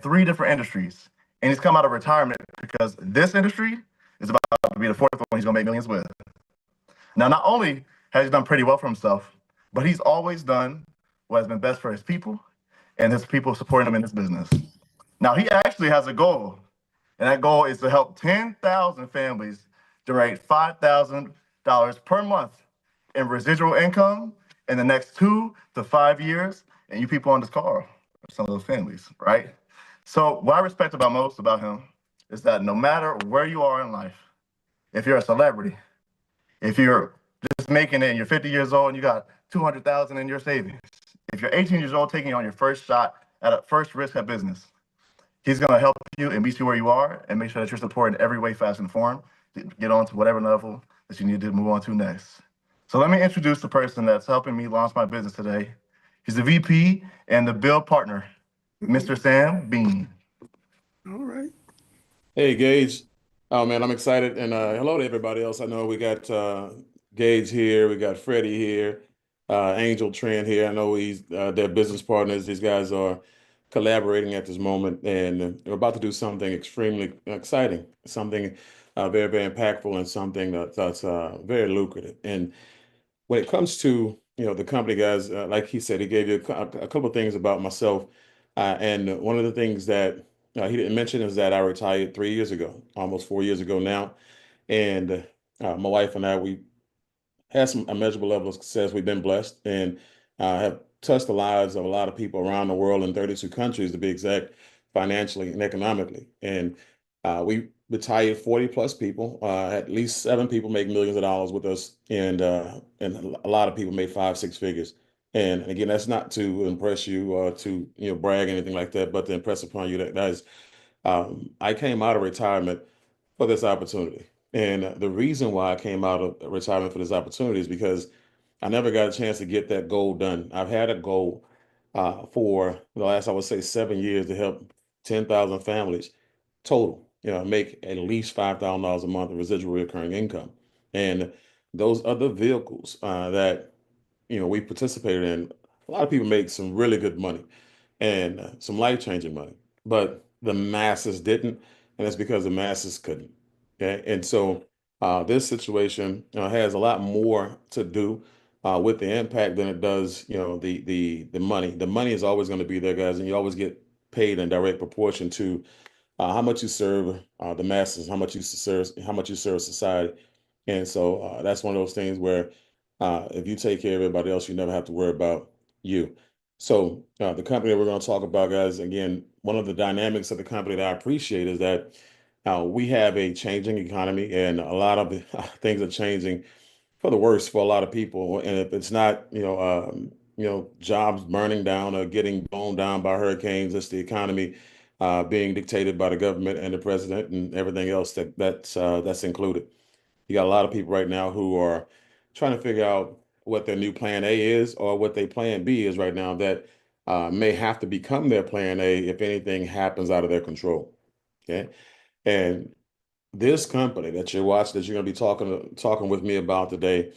three different industries. And he's come out of retirement because this industry is about to be the fourth one he's going to make millions with. Now, not only has he done pretty well for himself, but he's always done what has been best for his people and his people supporting him in his business. Now, he actually has a goal, and that goal is to help 10,000 families generate $5,000 per month in residual income in the next 2 to 5 years. And you people on this call are some of those families, right? So, what I respect about most about him is that no matter where you are in life, if you're a celebrity, if you're just making it and you're 50 years old and you got 200,000 in your savings, if you're 18 years old taking on your first shot at a first risk at business, he's going to help you and meet you where you are and make sure that you're supported in every way, fast, and form to get on to whatever level that you need to move on to next. So let me introduce the person that's helping me launch my business today. He's the VP and the build partner, Mr. Sam Bean. All right. Hey, Gage. Oh man, I'm excited. And hello to everybody else. I know we got Gage here, we got Freddie here, Angel Trent here. I know he's their business partners. These guys are collaborating at this moment, and we're about to do something extremely exciting, something very, very impactful, and something that's very lucrative. And when it comes to the company, guys, like he said, he gave you a couple of things about myself, and one of the things that he didn't mention is that I retired 3 years ago, almost 4 years ago now, and my wife and I, we had some immeasurable level of success. We've been blessed and have touched the lives of a lot of people around the world in 32 countries, to be exact, financially and economically. And we retired 40 plus people. At least 7 people make millions of dollars with us, and a lot of people made 5, 6 figures. And again, that's not to impress you or to brag anything like that, but to impress upon you that is I came out of retirement for this opportunity. And the reason why I came out of retirement for this opportunity is because I never got a chance to get that goal done. I've had a goal for the last, I would say, 7 years to help 10,000 families total, make at least $5,000 a month in residual recurring income. And those other vehicles that, we participated in, a lot of people make some really good money and some life-changing money, but the masses didn't, and it's because the masses couldn't. Okay, and so this situation has a lot more to do with the impact than it does, the money. The money is always going to be there, guys, and you always get paid in direct proportion to how much you serve the masses, how much you serve society. And so that's one of those things where if you take care of everybody else, you never have to worry about you. So the company that we're going to talk about, guys, again, one of the dynamics of the company that I appreciate is that we have a changing economy, and a lot of the, things are changing for the worse for a lot of people. And if it's not, jobs burning down or getting blown down by hurricanes, it's the economy being dictated by the government and the president and everything else that's included. You got a lot of people right now who are trying to figure out what their new plan A is or what their plan B is right now that may have to become their plan A if anything happens out of their control. Okay. And this company that you're watching, that you're going to be talking with me about today,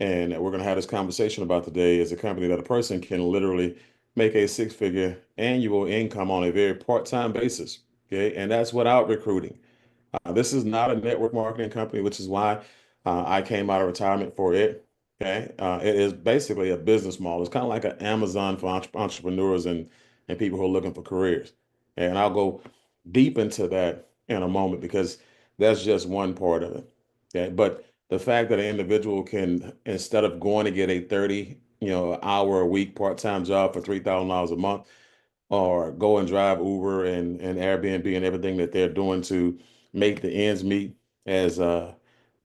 and we're going to have this conversation about today, is a company that a person can literally make a six-figure annual income on a very part-time basis. Okay. And that's without recruiting. This is not a network marketing company, which is why I came out of retirement for it. Okay, it is basically a business model. It's kind of like an Amazon for entrepreneurs and people who are looking for careers. And I'll go deep into that in a moment because that's just one part of it. Okay, but the fact that an individual can, instead of going to get a 30 hour a week part-time job for $3,000 a month, or go and drive Uber and Airbnb and everything that they're doing to make the ends meet, as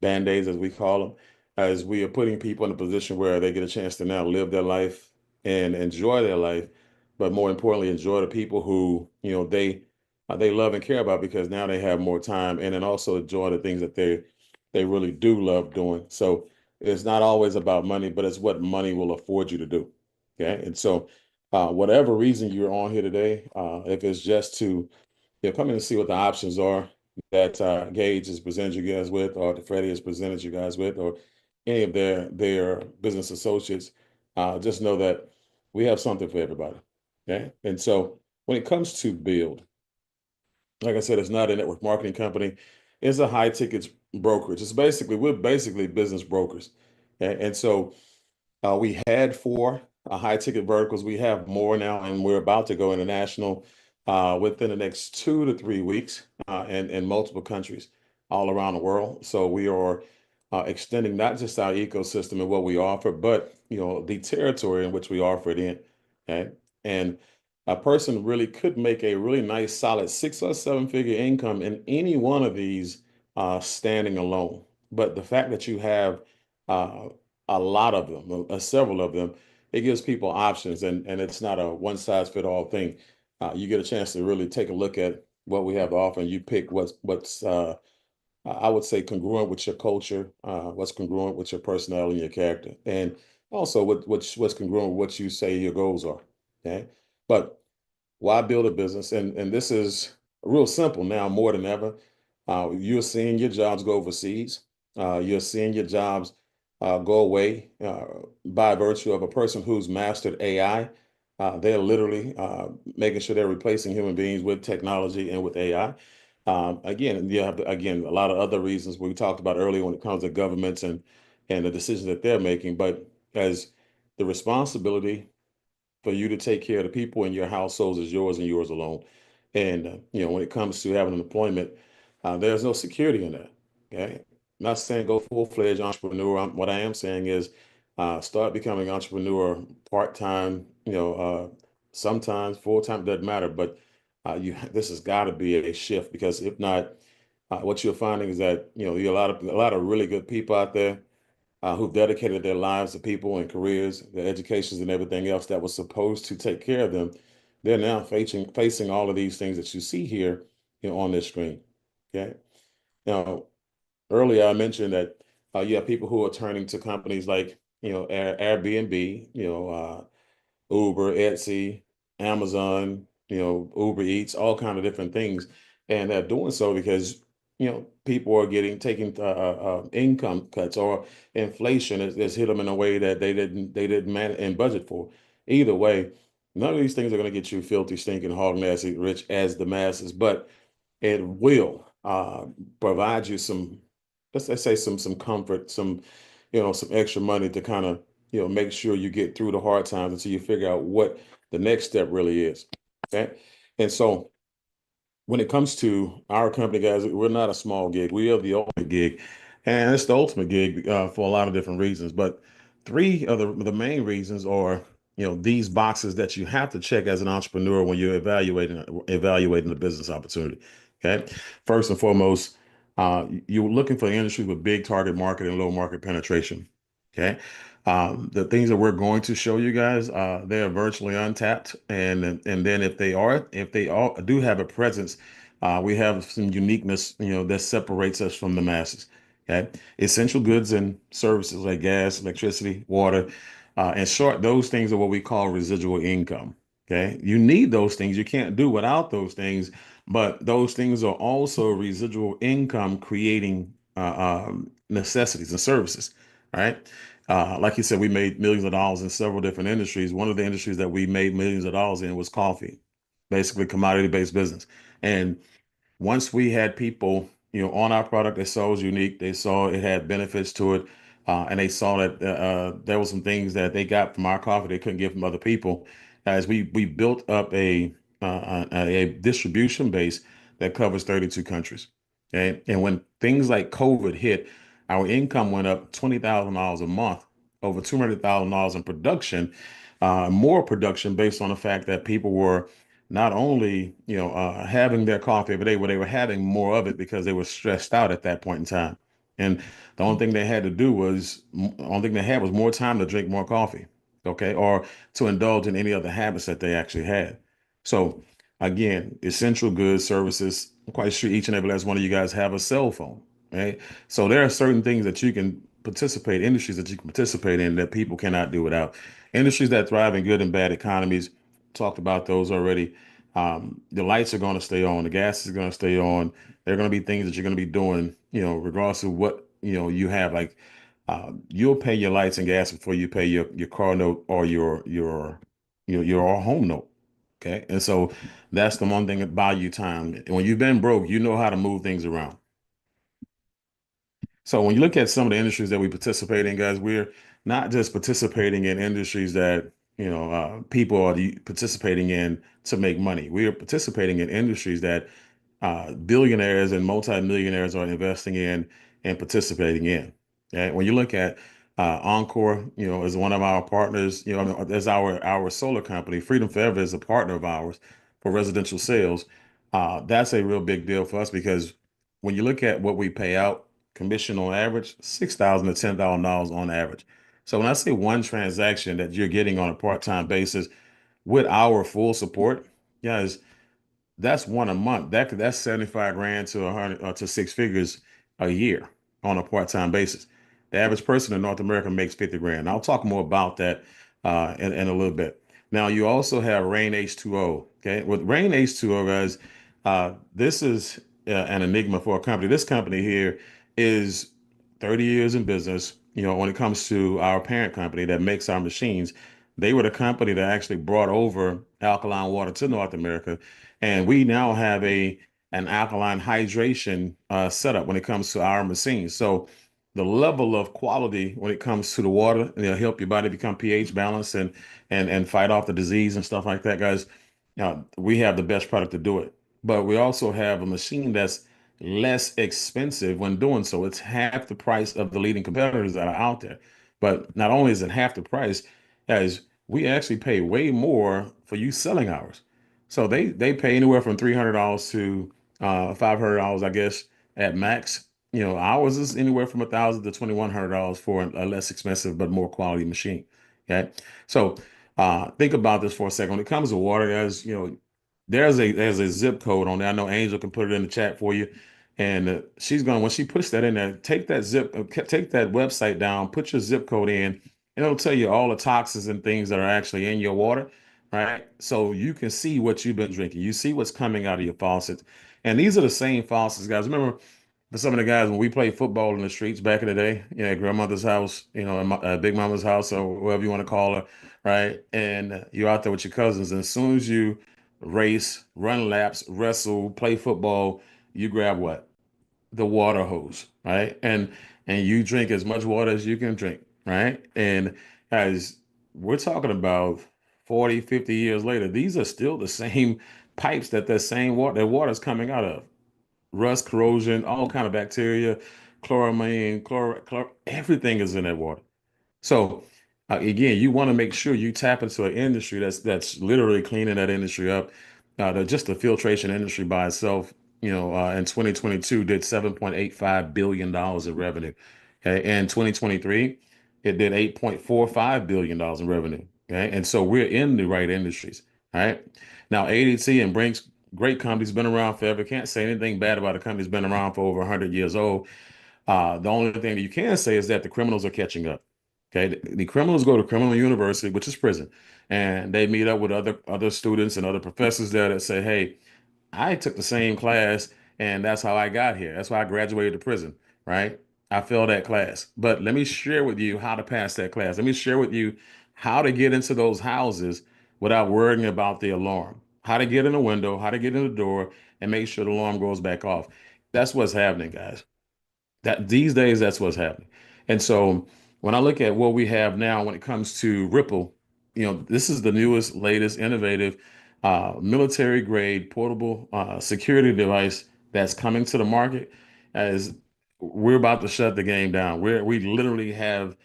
band-aids, as we call them, as we are putting people in a position where they get a chance to now live their life and enjoy their life, but more importantly, enjoy the people who, they love and care about, because now they have more time, and then also enjoy the things that they really do love doing. So it's not always about money, but it's what money will afford you to do. Okay. And so whatever reason you're on here today, if it's just to come in and see what the options are that Gage has presented you guys with, or that Freddie has presented you guys with, or any of their business associates, just know that we have something for everybody. Okay. And so when it comes to build, Like I said, it's not a network marketing company. It's a high ticket brokerage. We're basically business brokers. And so we had four high ticket verticals. We have more now, and we're about to go international within the next 2 to 3 weeks in multiple countries all around the world. So we are extending not just our ecosystem and what we offer, but the territory in which we offer it in. Okay. And a person really could make a really nice, solid 6 or 7 figure income in any one of these standing alone. But the fact that you have uh, a lot of them, several of them, it gives people options, and it's not a one size fit all thing. You get a chance to really take a look at what we have to offer, and you pick what's I would say congruent with your culture, what's congruent with your personality and your character, and also what's congruent with what you say your goals are. Okay, but why build a business? And this is real simple now more than ever. You're seeing your jobs go overseas. You're seeing your jobs go away by virtue of a person who's mastered AI. They're literally making sure they're replacing human beings with technology and with AI. Again, you have again a lot of other reasons we talked about earlier when it comes to governments and the decisions that they're making. But as the responsibility for you to take care of the people in your households is yours and yours alone. And when it comes to having an employment, there's no security in that. Okay, I'm not saying go full-fledged entrepreneur. What I am saying is start becoming an entrepreneur part-time. Sometimes full-time doesn't matter, but you this has got to be a shift because if not, what you're finding is that you have a lot of really good people out there who've dedicated their lives to people and careers, their educations and everything else that was supposed to take care of them. They're now facing all of these things that you see here, on this screen. Okay. Now, earlier I mentioned that you have people who are turning to companies like, Airbnb, Uber, Etsy, Amazon, Uber Eats, all kind of different things. And they're doing so because, people are taking income cuts or inflation has hit them in a way that they didn't manage and budget for. Either way, none of these things are going to get you filthy, stinking, hog nasty rich as the masses, but it will provide you some, let's say some comfort, some extra money to kind of, make sure you get through the hard times until you figure out what the next step really is. Okay. And so when it comes to our company, guys, we're not a small gig. We are the ultimate gig, and it's the ultimate gig for a lot of different reasons. But three of the main reasons are, these boxes that you have to check as an entrepreneur when you're evaluating the business opportunity. Okay, first and foremost, you're looking for industries with big target market and low market penetration. Okay. The things that we're going to show you guys, they are virtually untapped, and then if they all do have a presence, we have some uniqueness, that separates us from the masses. Okay, essential goods and services like gas, electricity, water, in short, those things are what we call residual income. Okay, you need those things. You can't do without those things, but those things are also residual income creating necessities and services. Right. Like you said, we made millions of dollars in several different industries. One of the industries that we made millions of dollars in was coffee, basically commodity-based business. And once we had people, on our product, they saw it was unique, they saw it had benefits to it, and they saw that there were some things that they got from our coffee they couldn't get from other people. As we built up a distribution base that covers 32 countries. Okay, and when things like COVID hit, our income went up $20,000 a month, over $200,000 in production, more production based on the fact that people were not only having their coffee every day, but they were having more of it because they were stressed out at that point in time. And the only thing they had was more time to drink more coffee, okay, or to indulge in any other habits that they actually had. So again, essential goods, services. I'm quite sure each and every last one of you guys have a cell phone, right? So there are certain things that you can industries that you can participate in that people cannot do without. Industries that thrive in good and bad economies, talked about those already. The lights are going to stay on, the gas is going to stay on. There are going to be things that you're going to be doing, regardless of what, you have. Like you'll pay your lights and gas before you pay your car note or your home note. Okay. And so that's the one thing about you time. When you've been broke, you know how to move things around. So when you look at some of the industries that we participate in, guys, we're not just participating in industries that, people are participating in to make money. We are participating in industries that billionaires and multimillionaires are investing in and participating in. Okay? When you look at Encore, is one of our partners, as our solar company, Freedom Forever is a partner of ours for residential sales. That's a real big deal for us because when you look at what we pay out, commission on average, $6,000 to $10,000 on average. So when I say one transaction that you're getting on a part-time basis with our full support, guys, that's one a month. That's 75 grand to 100 to six figures a year on a part-time basis. The average person in North America makes 50 grand. I'll talk more about that in a little bit. Now you also have Rain H2O. Okay, with Rain H2O, guys, this is an enigma for a company. This company here is 30 years in business. When it comes to our parent company that makes our machines, they were the company that actually brought over alkaline water to North America, and we now have an alkaline hydration setup when it comes to our machines. So the level of quality when it comes to the water, help your body become pH balanced and fight off the disease and stuff like that, guys. We have the best product to do it. But we also have a machine that's less expensive when doing so. It's half the price of the leading competitors that are out there. But not only is it half the price, as we actually pay way more for you selling ours. So they pay anywhere from $300 to $500, I guess, at max. Ours is anywhere from $1,000 to $2,100 for a less expensive but more quality machine. Okay, so think about this for a second. When it comes to water, guys, there's a zip code on there. I know Angel can put it in the chat for you, and she's going when she puts that in there, take that website down, put your zip code in, and it'll tell you all the toxins and things that are actually in your water. Right. So you can see what you've been drinking. You see what's coming out of your faucets. And these are the same faucets, guys. Remember, for some of the guys, when we played football in the streets back in the day, at grandmother's house, Big Mama's house, or whatever you want to call her, right? And you're out there with your cousins. And as soon as you race, run laps, wrestle, play football, you grab what? The water hose, right? And you drink as much water as you can drink, right? And as we're talking about 40, 50 years later, these are still the same pipes that same water is coming out of. Rust, corrosion, all kind of bacteria, chloramine, everything is in that water. So again, you want to make sure you tap into an industry that's literally cleaning that industry up. Just the filtration industry by itself, in 2022 did $7.85 billion in revenue. Okay, in 2023, it did $8.45 billion in revenue. Okay, and so we're in the right industries. All right. Now ADT and Brink's, great companies, been around forever. Can't say anything bad about a company that's been around for over 100 years old. The only thing that you can say is that the criminals are catching up. Okay, the criminals go to criminal university, which is prison, and they meet up with other students and other professors there that say, "Hey, I took the same class, and that's how I got here. That's why I graduated to prison, right? I failed that class, but let me share with you how to pass that class. Let me share with you how to get into those houses without worrying about the alarm, how to get in the window, how to get in the door, and make sure the alarm goes back off." That's what's happening, guys. That these days, that's what's happening. And so when I look at what we have now when it comes to Ripple, this is the newest, latest, innovative military grade portable security device that's coming to the market as we're about to shut the game down. We literally have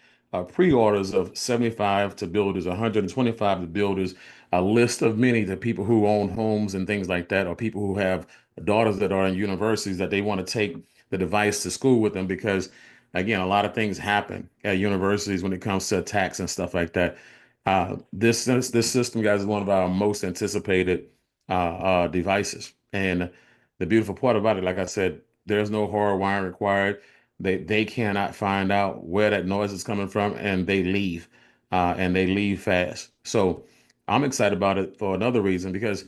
pre-orders of 75 to builders, 125 to builders, a list of many to people who own homes and things like that, or people who have daughters that are in universities that they want to take the device to school with them because, again, a lot of things happen at universities when it comes to attacks and stuff like that. This system, guys, is one of our most anticipated devices. And the beautiful part about it, like I said, there's no hard wiring required. They cannot find out where that noise is coming from, and they leave fast. So I'm excited about it for another reason because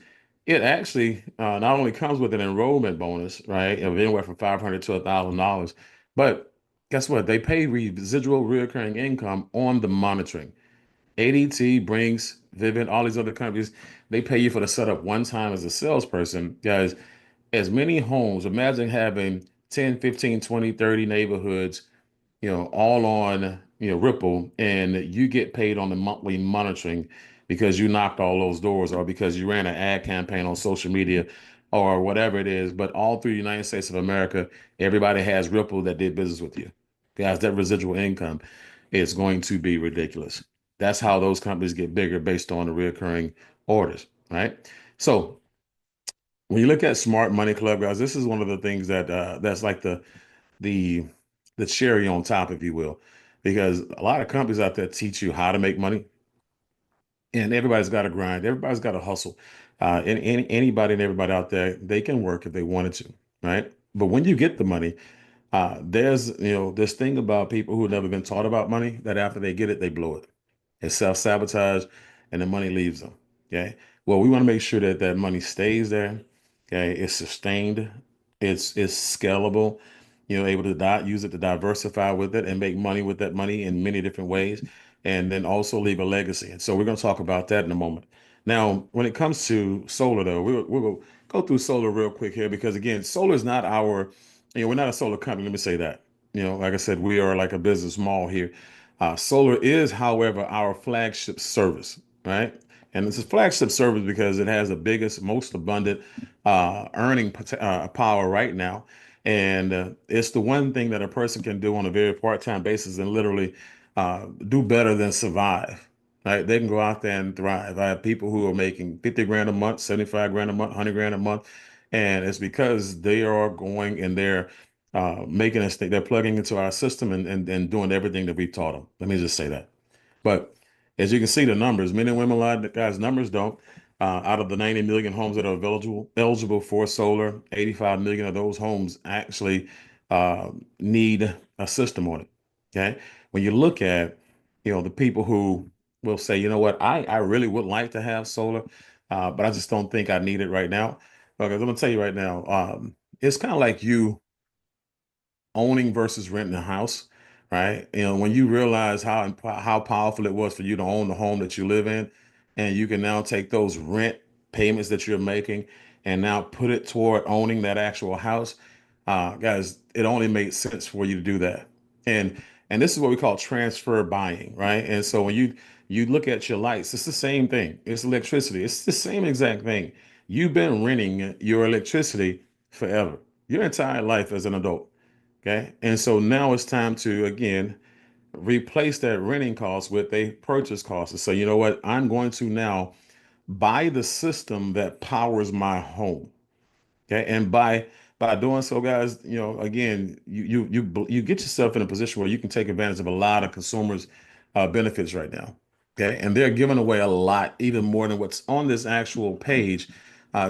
it actually not only comes with an enrollment bonus, right, of anywhere from $500 to $1,000, but guess what? They pay residual recurring income on the monitoring. ADT, Brinks, Vivint, all these other companies, They pay you for the setup one time as a salesperson. Guys, as many homes, imagine having 10, 15, 20, 30 neighborhoods, all on, Ripple, and you get paid on the monthly monitoring because you knocked all those doors or because you ran an ad campaign on social media or whatever it is. But all through the United States of America, everybody has Ripple that did business with you. Guys, that residual income is going to be ridiculous. That's how those companies get bigger based on the recurring orders, right? So when you look at Smart Money Club, guys, this is one of the things that's like the the cherry on top, if you will, because a lot of companies out there teach you how to make money, and everybody's got to grind, everybody's got to hustle. And anybody and everybody out there, they can work if they wanted to, right? But when you get the money, there's this thing about people who have never been taught about money that after they get it, they blow it. It's self-sabotage and the money leaves them. Okay. Well, we want to make sure that that money stays there. Okay. It's sustained. It's scalable. Able to use it to diversify with it and make money with that money in many different ways, and then also leave a legacy. And so we're going to talk about that in a moment. Now, when it comes to solar, though, we'll go through solar real quick here because again, solar is not our, we're not a solar company. Let me say that. Like I said, we are like a business mall here. Solar is, however, our flagship service, right? And it's a flagship service because it has the biggest, most abundant earning power right now. And it's the one thing that a person can do on a very part-time basis and literally do better than survive. Right? They can go out there and thrive. I have people who are making 50 grand a month, 75 grand a month, 100 grand a month. And it's because they are going and they're making us think they're plugging into our system and doing everything that we taught them. Let me just say that. But as you can see, the numbers, men and women, a lot of the guys' numbers don't. Out of the 90 million homes that are eligible for solar, 85 million of those homes actually need a system on it. Okay. When you look at, the people who will say, you know what, I really would like to have solar, but I just don't think I need it right now. Because I'm gonna tell you right now, it's kind of like you owning versus renting a house, right? When you realize how powerful it was for you to own the home that you live in, and you can now take those rent payments that you're making and now put it toward owning that actual house, guys, it only makes sense for you to do that. And and this is what we call transfer buying, right? And so when you look at your lights, it's the same thing. It's electricity. It's the same exact thing. You've been renting your electricity forever, your entire life as an adult. Okay. And so now it's time to, again, replace that renting cost with a purchase cost. And so, you know what? I'm going to now buy the system that powers my home. Okay. And by doing so, guys, again, you get yourself in a position where you can take advantage of a lot of consumers' benefits right now. Okay. And they're giving away a lot, even more than what's on this actual page,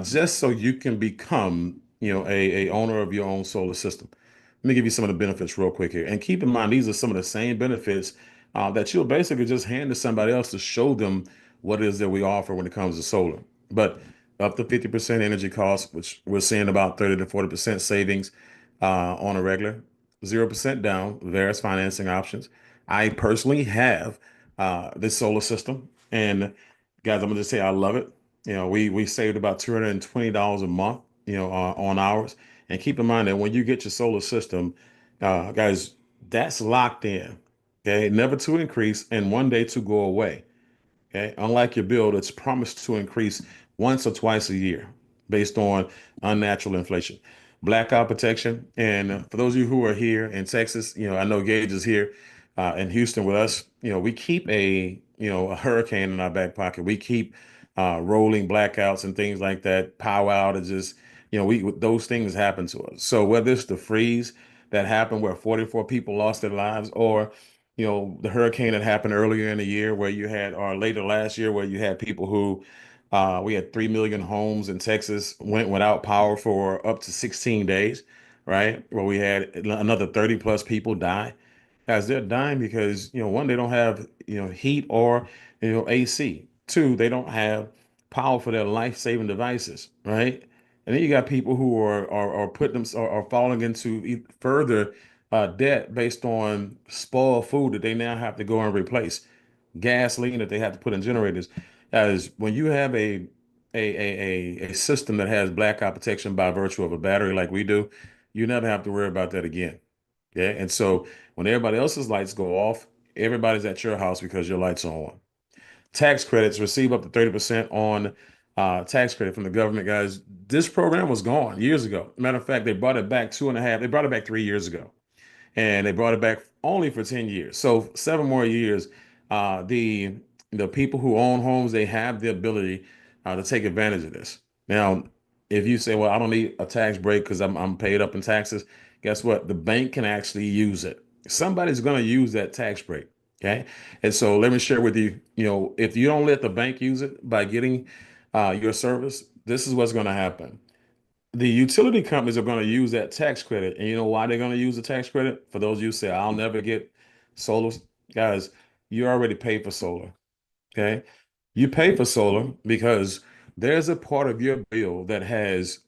just so you can become, a owner of your own solar system. Let me give you some of the benefits real quick here. And keep in mind, these are some of the same benefits that you'll basically just hand to somebody else to show them what it is that we offer when it comes to solar. But up to 50% energy costs, which we're seeing about 30 to 40% savings on a regular, 0% down, various financing options. I personally have this solar system, and guys, I'm gonna just say I love it. We saved about $220 a month, on ours. And keep in mind that when you get your solar system, guys, that's locked in. Okay, never to increase and one day to go away. Okay. Unlike your build, it's promised to increase once or twice a year based on unnatural inflation. Blackout protection. And for those of you who are here in Texas, I know Gage is here in Houston with us. We keep a hurricane in our back pocket. We keep rolling blackouts and things like that, power outages. Those things happen to us. So whether it's the freeze that happened where 44 people lost their lives, or the hurricane that happened earlier in the year where you had, or later last year, where you had people who, we had 3 million homes in Texas went without power for up to 16 days, right? Where we had another 30 plus people die. Guys, they're dying because, one, they don't have, heat or, AC. Two, they don't have power for their life-saving devices, right? And then you got people who are putting them, are falling into further debt based on spoiled food that they now have to go and replace, gasoline that they have to put in generators. As when you have a system that has blackout protection by virtue of a battery like we do, you never have to worry about that again. Yeah. And so when everybody else's lights go off, everybody's at your house because your lights are on. Tax credits, receive up to 30% on tax credit from the government, guys. This program was gone years ago. Matter of fact, they brought it back they brought it back 3 years ago, and they brought it back only for 10 years. So 7 more years. The people who own homes, they have the ability to take advantage of this. Now, if you say, well, I don't need a tax break because I'm paid up in taxes, guess what? The bank can actually use it. Somebody's going to use that tax break. Okay. And so let me share with you, if you don't let the bank use it by getting your service, this is what's going to happen. The utility companies are going to use that tax credit. And you know why they're going to use the tax credit? For those of you who say, I'll never get solar, guys, you already paid for solar. Okay. You pay for solar because there's a part of your bill that has,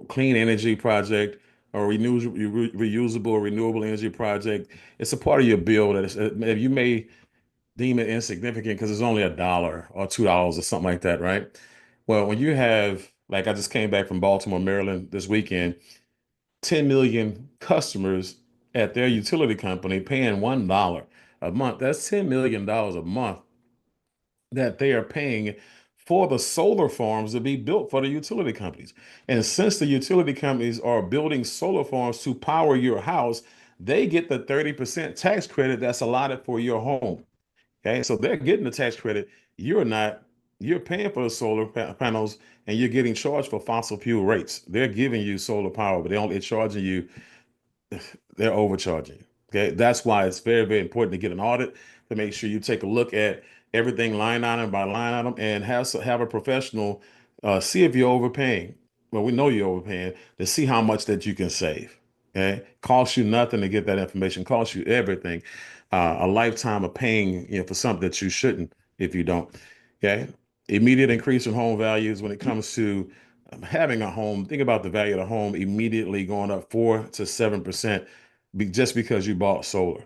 clean energy project or reusable or renewable energy project. It's a part of your bill that you may deem it insignificant because it's only $1 or $2 or something like that, right? Well, when you have, like I just came back from Baltimore, Maryland this weekend, 10 million customers at their utility company paying $1 a month. That's $10 million a month that they are paying for the solar farms to be built for the utility companies. And since the utility companies are building solar farms to power your house, they get the 30% tax credit that's allotted for your home. Okay, so they're getting the tax credit. You're not. You're paying for the solar panels, and you're getting charged for fossil fuel rates. They're giving you solar power, but they're charging you, they're overcharging. Okay. That's why it's very, very important to get an audit to make sure you take a look at everything line item by line item and have a professional see if you're overpaying. Well, we know you're overpaying to see how much that you can save. Okay. Costs you nothing to get that information, costs you everything. A lifetime of paying, for something that you shouldn't if you don't. Okay. Immediate increase in home values when it comes to having a home. Think about the value of the home immediately going up 4 to 7% just because you bought solar.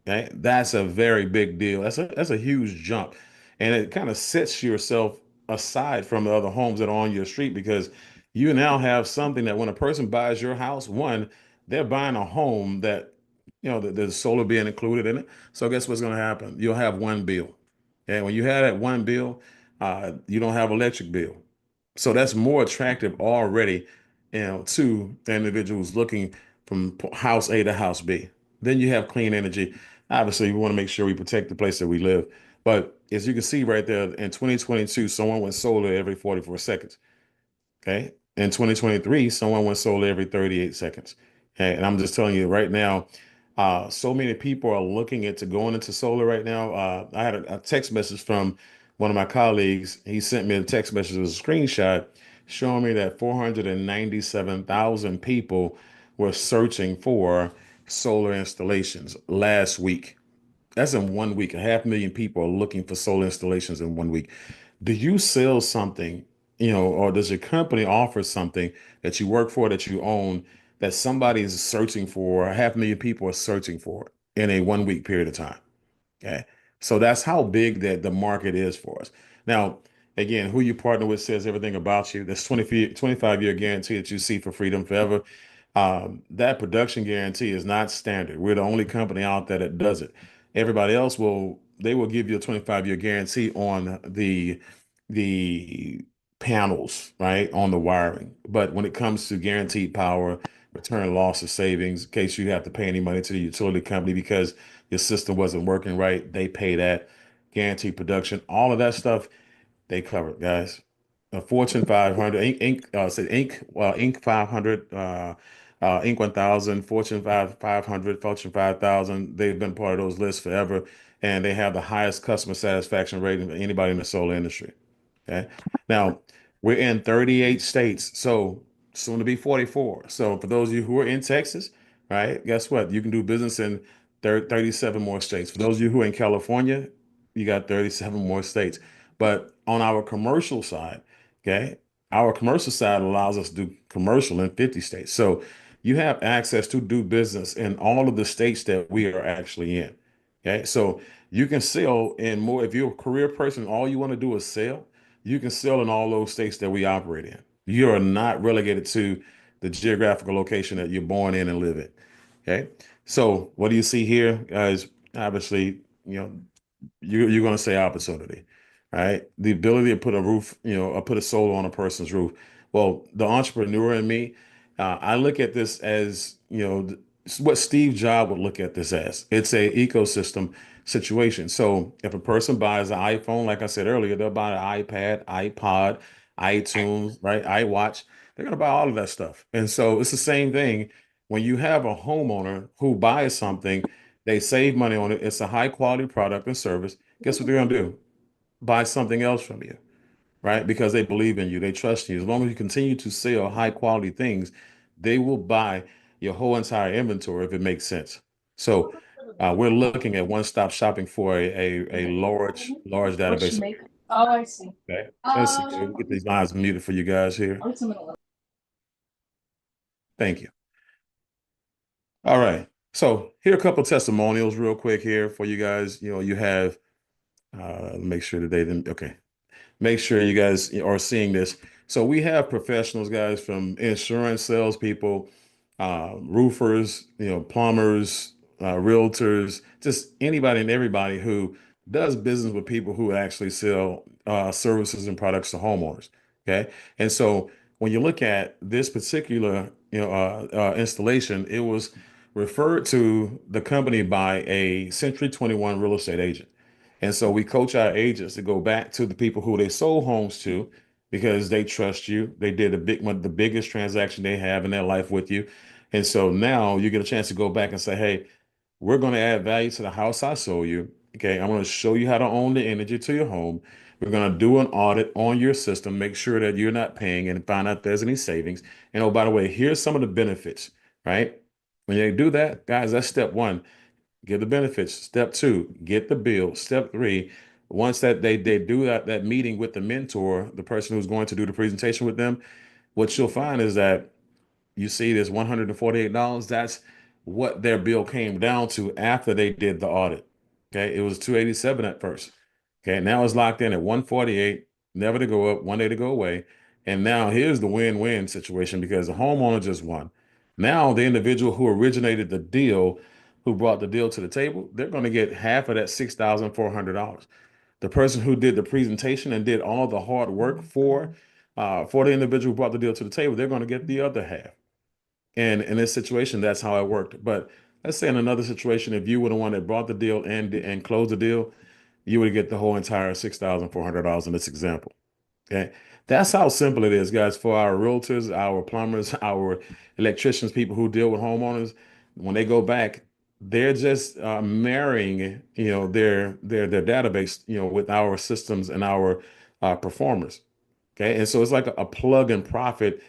Okay, that's a very big deal. That's a huge jump, and it kind of sets yourself aside from the other homes that are on your street because you now have something that when a person buys your house, one, they're buying a home that there's solar being included in it. So guess what's going to happen? You'll have one bill, and when you have that one bill, you don't have electric bill. So that's more attractive already, to the individuals looking from house A to house B. Then you have clean energy. Obviously, we want to make sure we protect the place that we live. But as you can see right there, in 2022, someone went solar every 44 seconds. Okay. In 2023, someone went solar every 38 seconds. Okay. And I'm just telling you right now, so many people are looking into going into solar right now. I had a text message from one of my colleagues. He sent me a text message with a screenshot showing me that 497,000 people were searching for solar installations last week. That's in 1 week. 500,000 people are looking for solar installations in 1 week. Do you sell something, or does your company offer something that you work for, that you own, that somebody is searching for, 500,000 people are searching for in a 1 week period of time? Okay. So that's how big that the market is for us. Now, again, who you partner with says everything about you. That's 25-year guarantee that you see for Freedom Forever. That production guarantee is not standard. We're the only company out there that does it. Everybody else they will give you a 25-year guarantee on the panels, right? On the wiring. But when it comes to guaranteed power, return loss of savings, in case you have to pay any money to the utility company because your system wasn't working right, they pay that. Guaranteed production, all of that stuff they covered, guys. Fortune 500, Inc. 500, Inc. 1000, Fortune 500, Fortune 5,000. They've been part of those lists forever, and they have the highest customer satisfaction rating of anybody in the solar industry. Okay. Now, we're in 38 states, so soon to be 44. So for those of you who are in Texas, right, guess what? You can do business in 37 more states. For those of you who are in California, you got 37 more states. But on our commercial side, okay, our commercial side allows us to do commercial in 50 states. So you have access to do business in all of the states that we are actually in. Okay. So you can sell in more. If you're a career person, all you want to do is sell, you can sell in all those states that we operate in. You are not relegated to the geographical location that you're born in and live in. Okay. So what do you see here, guys? Obviously, you know, you're going to say opportunity, right? The ability to put a roof, or put a solar on a person's roof. Well, the entrepreneur in me, I look at this as, what Steve Jobs would look at this as. It's a ecosystem situation. So if a person buys an iPhone, like I said earlier, they'll buy an iPad, iPod, iTunes, right? iWatch. They're going to buy all of that stuff. And so it's the same thing when you have a homeowner who buys something, they save money on it. It's a high quality product and service. Guess what they're going to do? Buy something else from you, right? Because they believe in you, they trust you. As long as you continue to sell high quality things, they will buy your whole entire inventory if it makes sense. So we're looking at one-stop shopping for a large database. Oh, I see. Okay, let's see. We'll get these lines muted for you guys here. Thank you. All right. So here are a couple of testimonials real quick here for you guys. You have make sure that they didn't. Okay. Make sure you guys are seeing this. So we have professionals, guys, from insurance salespeople, roofers, plumbers, realtors, just anybody and everybody who does business with people who actually sell services and products to homeowners. Okay, and so when you look at this particular, installation, it was referred to the company by a Century 21 real estate agent. And so we coach our agents to go back to the people who they sold homes to because they trust you. They did the biggest transaction they have in their life with you. And so now you get a chance to go back and say, hey, we're going to add value to the house I sold you. Okay. I'm going to show you how to own the energy to your home. We're going to do an audit on your system, make sure that you're not paying and find out if there's any savings. And oh, by the way, here's some of the benefits, right? When you do that, guys, that's step one. Get the benefits. Step two, get the bill. Step three, once that they do that meeting with the mentor, the person who's going to do the presentation with them, what you'll find is that you see this $148. That's what their bill came down to after they did the audit. Okay. It was 287 at first. Okay. Now it's locked in at 148, never to go up, one day to go away. And now here's the win-win situation because the homeowner just won. Now the individual who originated the deal, who brought the deal to the table, they're going to get half of that $6,400. The person who did the presentation and did all the hard work for the individual who brought the deal to the table, they're going to get the other half. And in this situation, that's how it worked. But let's say in another situation, if you were the one that brought the deal and closed the deal, you would get the whole entire $6,400 in this example. Okay. That's how simple it is, guys, for our realtors, our plumbers, our electricians, people who deal with homeowners. When they go back, they're just marrying, their database, with our systems and our performers. Okay. And so it's like a plug and profit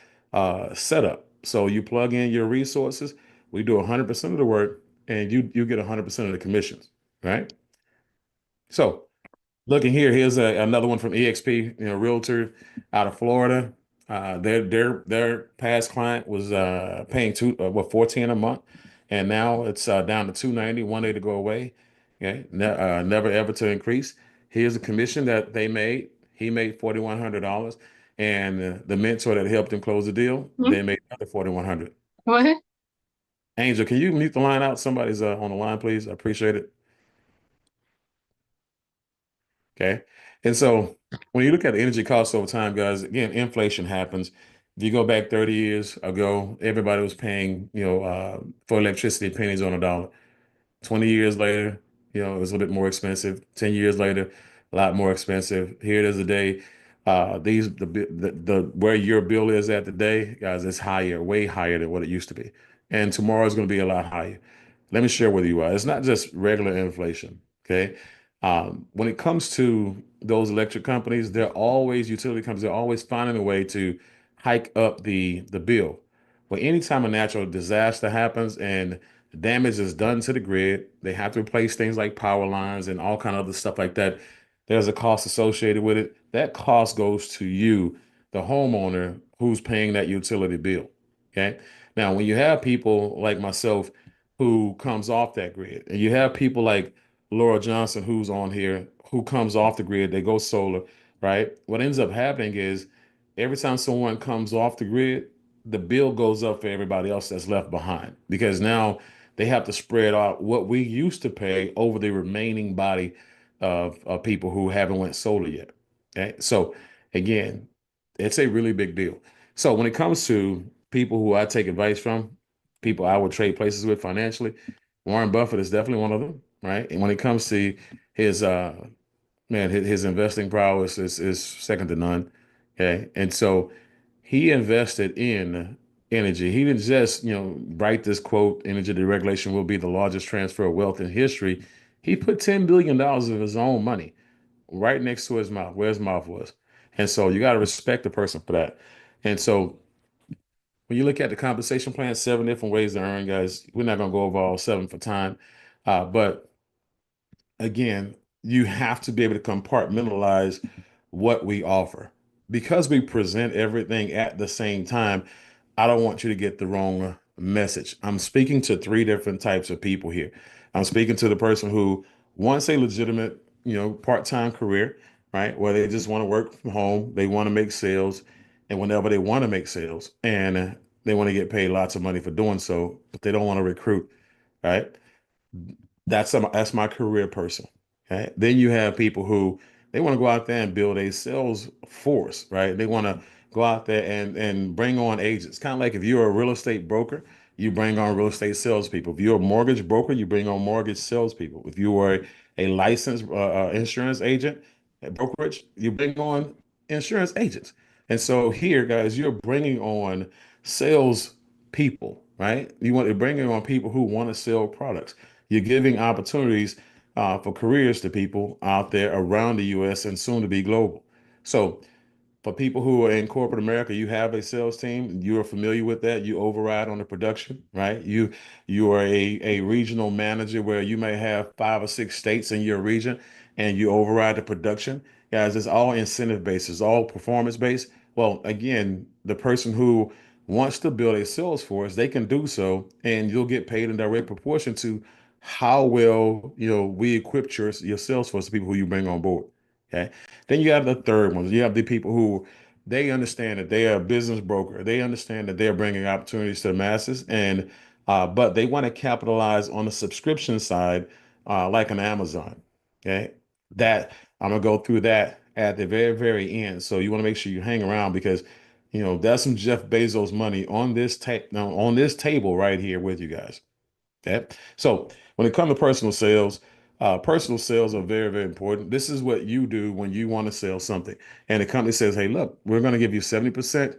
setup. So you plug in your resources, we do 100% of the work, and you get 100% of the commissions. Right. So looking here, here's another one from EXP, realtor out of Florida. Their past client was paying 14 a month, and now it's down to 290, one day to go away. Okay, never ever to increase. Here's the commission that they made. He made $4,100, and the mentor that helped him close the deal, they made another 4,100. What? Angel, can you mute the line out? Somebody's on the line, please. I appreciate it. Okay. And so when you look at the energy costs over time, guys, again, inflation happens. If you go back 30 years ago, everybody was paying, for electricity pennies on a dollar. 20 years later, it was a little bit more expensive. 10 years later, a lot more expensive. Here it is today. The where your bill is at today, guys, it's higher, way higher than what it used to be. And tomorrow is going to be a lot higher. Let me share with you why. It's not just regular inflation. Okay. When it comes to those electric companies, utility companies, they're always finding a way to hike up the bill. But anytime a natural disaster happens and damage is done to the grid, they have to replace things like power lines and all kind of other stuff like that. There's a cost associated with it. That cost goes to you, the homeowner who's paying that utility bill. Okay. Now, when you have people like myself who comes off that grid, and you have people like Laura Johnson, who's on here, who comes off the grid, they go solar. right? What ends up happening is every time someone comes off the grid, the bill goes up for everybody else that's left behind because now they have to spread out what we used to pay over the remaining body of people who haven't went solar yet. Okay. So again, it's a really big deal. So when it comes to people who I take advice from, people I would trade places with financially, Warren Buffett is definitely one of them, right? And when it comes to his man, his investing prowess is second to none. Okay. And so he invested in energy. He didn't just, write this quote, energy deregulation will be the largest transfer of wealth in history. He put $10 billion of his own money right next to his mouth, where his mouth was. And so you got to respect the person for that. And so when you look at the compensation plan, 7 different ways to earn, guys, we're not going to go over all seven for time. But again, you have to be able to compartmentalize what we offer. Because we present everything at the same time, I don't want you to get the wrong message. I'm speaking to three different types of people here. I'm speaking to the person who wants a legitimate, part-time career, right? Where they just want to work from home, they want to make sales, and whenever they want to make sales, and they want to get paid lots of money for doing so, but they don't want to recruit, right? That's my career person. Okay. Then you have people who they want to go out there and build a sales force, right? They want to go out there and bring on agents. Kind of like if you're a real estate broker, you bring on real estate salespeople. If you're a mortgage broker, you bring on mortgage salespeople. If you are a licensed insurance agent at brokerage, you bring on insurance agents. And so here, guys, you're bringing on sales people, right? You want to bring on people who want to sell products. You're giving opportunities for careers to people out there around the US and soon to be global. So for people who are in corporate America, you have a sales team. You are familiar with that. You override on the production, right? You are a regional manager where you may have 5 or 6 states in your region, and you override the production. Guys, it's all incentive based. It's all performance based. Well, again, the person who wants to build a sales force, they can do so, and you'll get paid in direct proportion to how well we equip your sales force, the people who you bring on board. Okay. Then you have the third ones. You have the people who they understand that they are a business broker. They understand that they're bringing opportunities to the masses, and but they want to capitalize on the subscription side, like an Amazon. Okay, that I'm gonna go through that at the very, very end. So you want to make sure you hang around because that's some Jeff Bezos money on this on this table right here with you guys. Okay. So when it comes to personal sales are very, very important. This is what you do when you want to sell something. And the company says, hey, look, we're going to give you 70%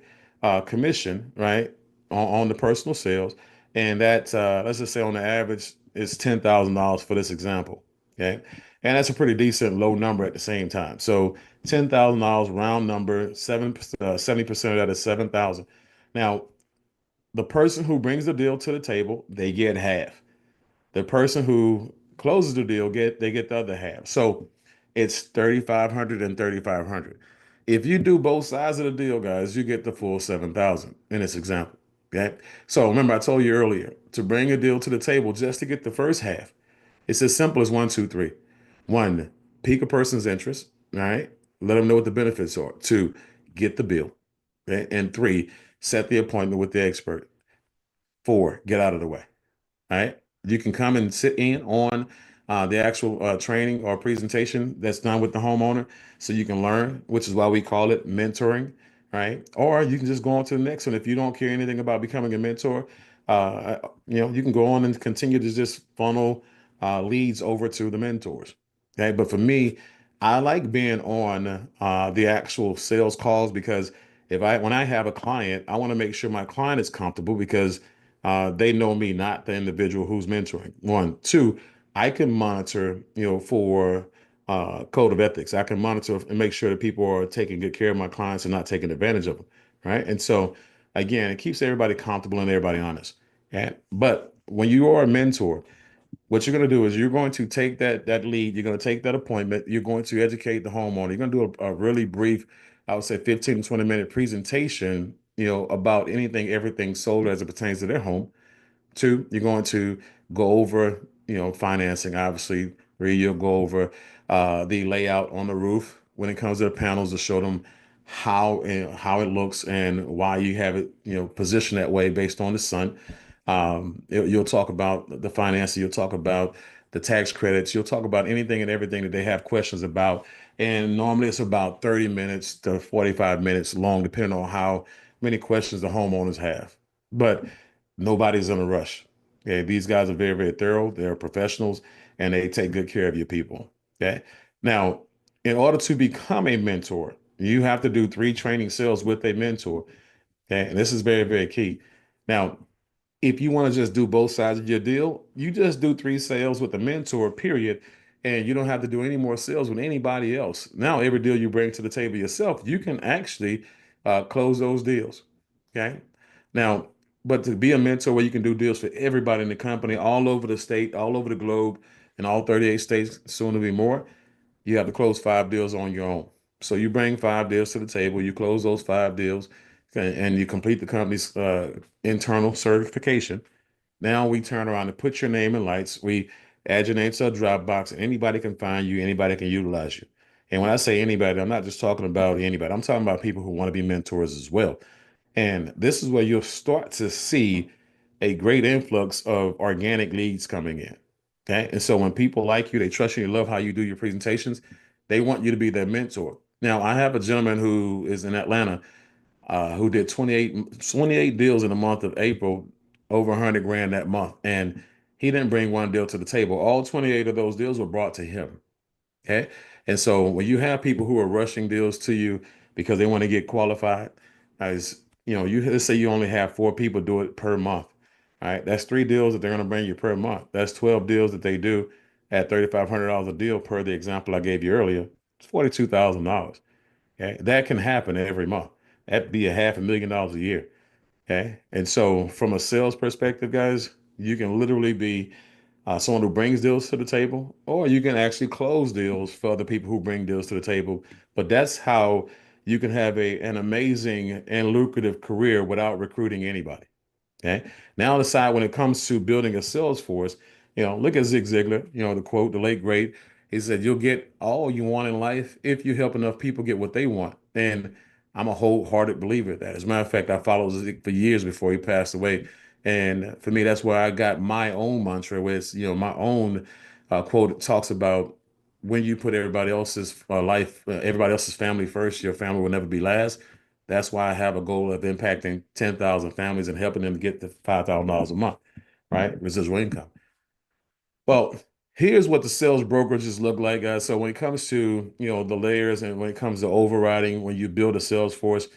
commission, right, on the personal sales. And that, let's just say on the average, is $10,000 for this example. Okay. And that's a pretty decent low number at the same time. So $10,000 round number, 70% of that is 7,000. Now, the person who brings the deal to the table, they get half. The person who closes the deal get the other half. So it's 3,500 and 3,500. If you do both sides of the deal, guys, you get the full 7,000 in this example. Okay. So remember, I told you earlier to bring a deal to the table just to get the first half. It's as simple as one, two, three. One, pique a person's interest. All right. Let them know what the benefits are. Two, get the bill. Okay. And three, set the appointment with the expert. Four, get out of the way. All right. You can come and sit in on the actual training or presentation that's done with the homeowner so you can learn, which is why we call it mentoring, right? Or you can just go on to the next one. If you don't care anything about becoming a mentor, you can go on and continue to just funnel leads over to the mentors. Okay. But for me, I like being on the actual sales calls because when I have a client, I want to make sure my client is comfortable because they know me, not the individual who's mentoring. One, two, I can monitor, for code of ethics. I can monitor and make sure that people are taking good care of my clients and not taking advantage of them, right? And so, again, it keeps everybody comfortable and everybody honest. And but when you are a mentor, what you're going to do is you're going to take that lead, you're going to take that appointment, you're going to educate the homeowner, you're going to do a really brief, I would say 15 to 20-minute presentation, about anything, everything solar as it pertains to their home. Two, you're going to go over, financing, obviously, where you'll go over the layout on the roof, when it comes to the panels to show them how it looks and why you have it, positioned that way based on the sun. You'll talk about the finances, you'll talk about the tax credits, you'll talk about anything and everything that they have questions about. And normally it's about 30 minutes to 45 minutes long, depending on how many questions the homeowners have. But nobody's in a rush. Okay, these guys are very, very thorough. They're professionals and they take good care of your people. Okay. Now, in order to become a mentor, you have to do 3 training sales with a mentor. Okay. And this is very, very key. Now, if you want to just do both sides of your deal, you just do 3 sales with a mentor, period. And you don't have to do any more sales with anybody else. Now, every deal you bring to the table yourself, you can actually close those deals. Okay. Now, but to be a mentor where you can do deals for everybody in the company, all over the state, all over the globe, in all 38 states, soon to be more, you have to close 5 deals on your own. So you bring 5 deals to the table, you close those 5 deals, and you complete the company's internal certification. Now we turn around and put your name in lights. We add your name to a Dropbox, and anybody can find you, anybody can utilize you. And when I say anybody, I'm not just talking about anybody. I'm talking about people who want to be mentors as well. And this is where you'll start to see a great influx of organic leads coming in. Okay. And so when people like you, they trust you, they love how you do your presentations, they want you to be their mentor. Now, I have a gentleman who is in Atlanta who did 28 deals in the month of April, over 100 grand that month. And he didn't bring one deal to the table. All 28 of those deals were brought to him. Okay. And so when you have people who are rushing deals to you because they want to get qualified, as let's say you only have 4 people do it per month. All right. That's 3 deals that they're going to bring you per month. That's 12 deals that they do at $3,500 a deal per the example I gave you earlier. It's $42,000. Okay. That can happen every month. That'd be a $500,000 a year. Okay. And so from a sales perspective, guys, you can literally be someone who brings deals to the table, or you can actually close deals for other people who bring deals to the table. But that's how you can have an amazing and lucrative career without recruiting anybody. Okay. Now, on the side, when it comes to building a sales force, look at Zig Ziglar, the quote, the late great. He said, "You'll get all you want in life if you help enough people get what they want." And I'm a wholehearted believer of that. As a matter of fact, I followed Zig for years before he passed away. And for me, that's where I got my own mantra, where it's, my own quote. It talks about when you put everybody else's life, everybody else's family first, your family will never be last. That's why I have a goal of impacting 10,000 families and helping them to get to $5,000 a month, right? Residual income. Well, here's what the sales brokerages look like, guys. So when it comes to, the layers and when it comes to overriding, when you build a sales force,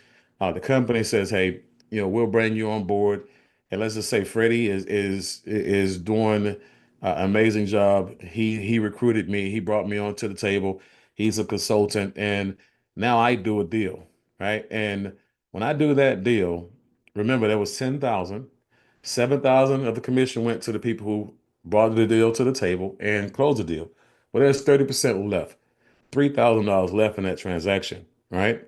the company says, "Hey, we'll bring you on board." And let's just say Freddie is doing an amazing job. He recruited me. He brought me onto the table. He's a consultant, and now I do a deal, right? And when I do that deal, remember there was 10,000. 7,000 of the commission went to the people who brought the deal to the table and closed the deal. Well, there's 30% left, $3,000 left in that transaction, right?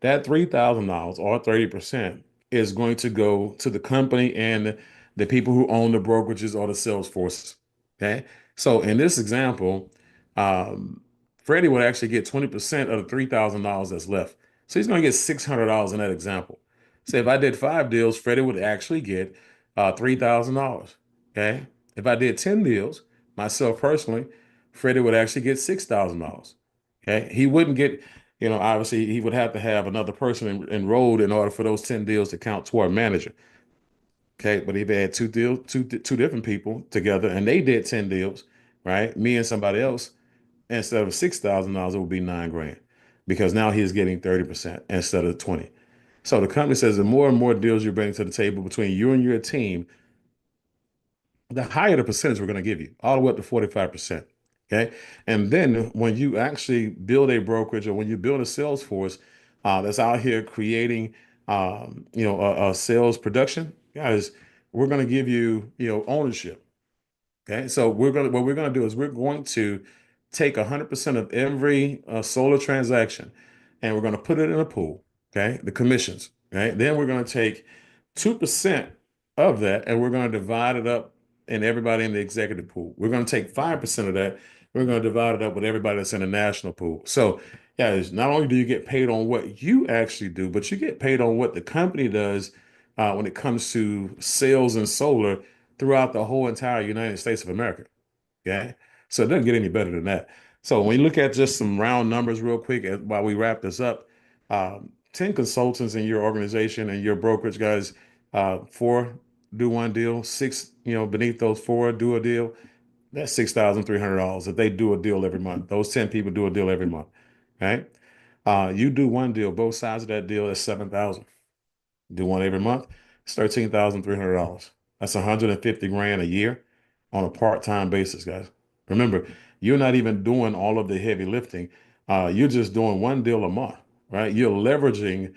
That $3,000 or 30% is going to go to the company and the people who own the brokerages or the sales forces. Okay. So in this example, um, Freddie would actually get 20% of the $3,000 that's left. So he's going to get $600 in that example. So if I did 5 deals, Freddie would actually get $3,000. Okay. If I did 10 deals, myself personally, Freddie would actually get $6,000. Okay. He wouldn't get, obviously he would have to have another person enrolled in order for those 10 deals to count toward manager. Okay. But if he had 2 deals, two different people together and they did 10 deals, right? Me and somebody else, instead of $6,000, it would be 9 grand because now he's getting 30% instead of 20. So the company says the more and more deals you bring to the table between you and your team, the higher the percentage we're going to give you, all the way up to 45%. Okay. And then when you actually build a brokerage or when you build a sales force that's out here creating, a sales production, guys, we're going to give you, ownership. Okay. So what we're going to do is we're going to take 100% of every solar transaction and we're going to put it in a pool. Okay. The commissions. Okay. Then we're going to take 2% of that and we're going to divide it up in everybody in the executive pool. We're going to take 5% of that. We're going to divide it up with everybody that's in the national pool. So Guys, not only do you get paid on what you actually do, but you get paid on what the company does when it comes to sales and solar throughout the whole entire United States of America. Okay. So it doesn't get any better than that. So when you look at just some round numbers real quick while we wrap this up, 10 consultants in your organization and your brokerage guys, four do one deal, six, beneath those four do a deal. That's $6,300 if they do a deal every month. Those 10 people do a deal every month. Right? You do one deal, both sides of that deal is 7,000. Do one every month, it's $13,300. That's 150 grand a year on a part-time basis, guys. Remember, you're not even doing all of the heavy lifting. You're just doing one deal a month, right? You're leveraging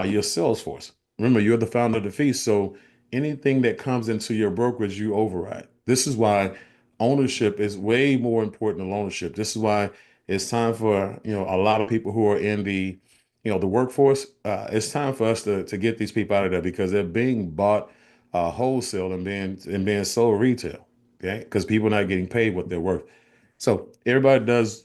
your sales force. Remember, you're the founder of the fee, so anything that comes into your brokerage, you override. This is why ownership is way more important than ownership. This is why it's time for, a lot of people who are in the workforce. It's time for us to get these people out of there because they're being bought wholesale and being sold retail. Okay, because people are not getting paid what they're worth. So everybody does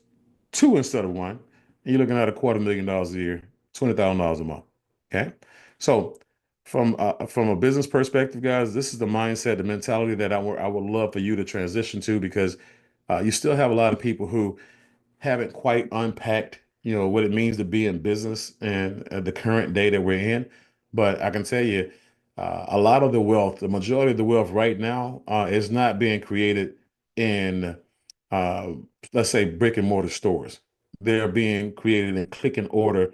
two instead of one, and you're looking at $250,000 a year, $20,000 a month. Okay, so from a business perspective, guys, this is the mindset, the mentality that I would love for you to transition to because you still have a lot of people who haven't quite unpacked, what it means to be in business and the current day that we're in. But I can tell you, a lot of the wealth, the majority of the wealth right now, is not being created in, uh, let's say, brick and mortar stores. They're being created in click and order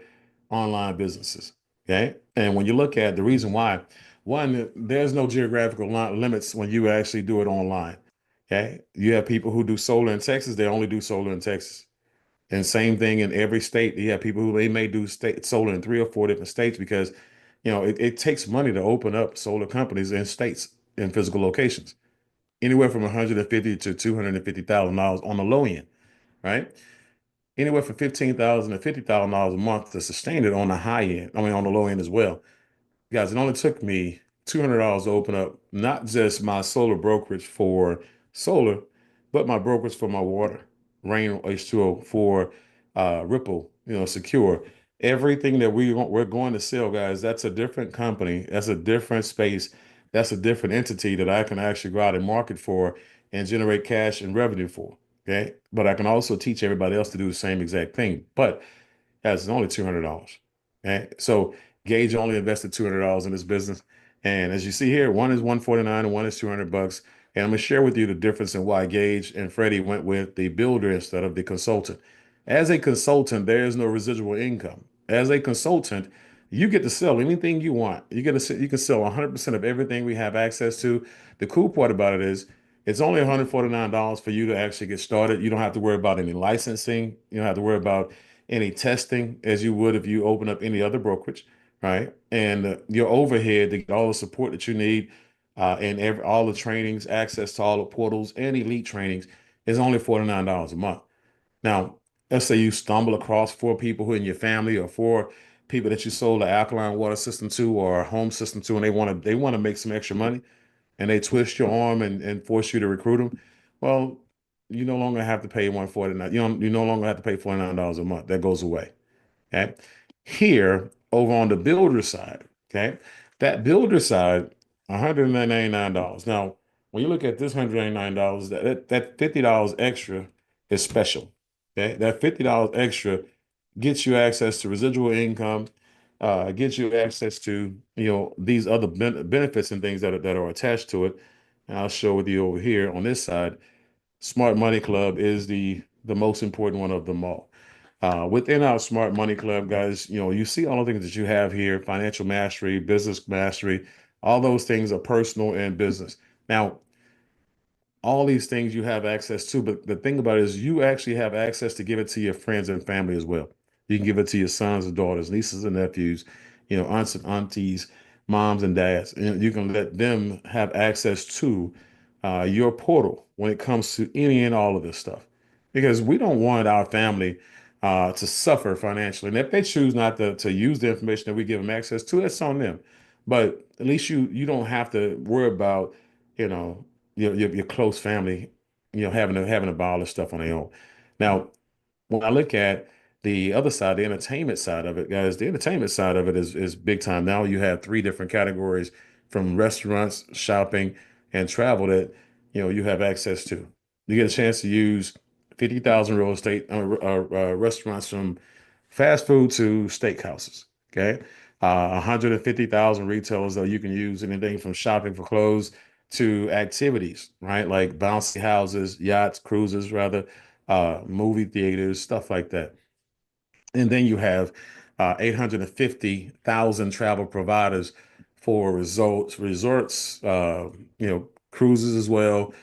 online businesses. Okay. And when you look at the reason why, one, there's no geographical limits when you actually do it online. Okay. You have people who do solar in Texas, they only do solar in Texas. And same thing in every state. You have people who they may do state solar in three or four different states because, it takes money to open up solar companies in states in physical locations, anywhere from 150 to $250,000 on the low end, right? Anywhere from 15,000 to $50,000 a month to sustain it on the high end. I mean, on the low end as well. Guys, it only took me $200 to open up not just my solar brokerage for solar, but my brokerage for my water, Rain H2O for Ripple, Secure. Everything that we're going to sell, guys, that's a different company. That's a different space. That's a different entity that I can actually go out and market for and generate cash and revenue for. Okay. But I can also teach everybody else to do the same exact thing. But that's only $200. Okay. So Gage only invested $200 in this business. And as you see here, one is 149 and one is $200. And I'm going to share with you the difference in why Gage and Freddie went with the builder instead of the consultant. As a consultant, there is no residual income. As a consultant, you get to sell anything you want. You can sell 100% of everything we have access to. The cool part about it is it's only $149 for you to actually get started. You don't have to worry about any licensing. You don't have to worry about any testing as you would if you open up any other brokerage, right? And your overhead to get all the support that you need and all the trainings, access to all the portals and elite trainings is only $49 a month. Now, let's say you stumble across four people who in your family or four people that you sold an alkaline water system to or a home system to, and they want to make some extra money and they twist your arm and force you to recruit them. Well, you no longer have to pay 149. You no longer have to pay $49 a month. That goes away. Okay. Here, over on the builder side, okay, that builder side, $199. Now, when you look at this $199, that $50 extra is special. Okay. That $50 extra gets you access to residual income, gets you access to, these other benefits and things that are attached to it. And I'll show with you over here on this side. Smart Money Club is the most important one of them all. Within our Smart Money Club, guys, you see all the things that you have here: financial mastery, business mastery. All those things are personal and business. Now, all these things you have access to, but the thing about it is you actually have access to give it to your friends and family as well. You can give it to your sons and daughters, nieces and nephews, aunts and aunties, moms and dads, and you can let them have access to your portal when it comes to any and all of this stuff. Because we don't want our family to suffer financially. And if they choose not to use the information that we give them access to, it's on them. But at least you don't have to worry about, you know, your close family, having to buy all this stuff on their own. Now, when I look at the other side, the entertainment side of it, guys, the entertainment side of it is big time. Now you have three different categories from restaurants, shopping, and travel that you have access to. You get a chance to use 50,000 real estate restaurants from fast food to steakhouses. Okay. 150,000 retailers, though you can use anything from shopping for clothes to activities, right? Like bouncy houses, yachts, cruises, rather, movie theaters, stuff like that. And then you have 850,000 travel providers for resorts, cruises as well,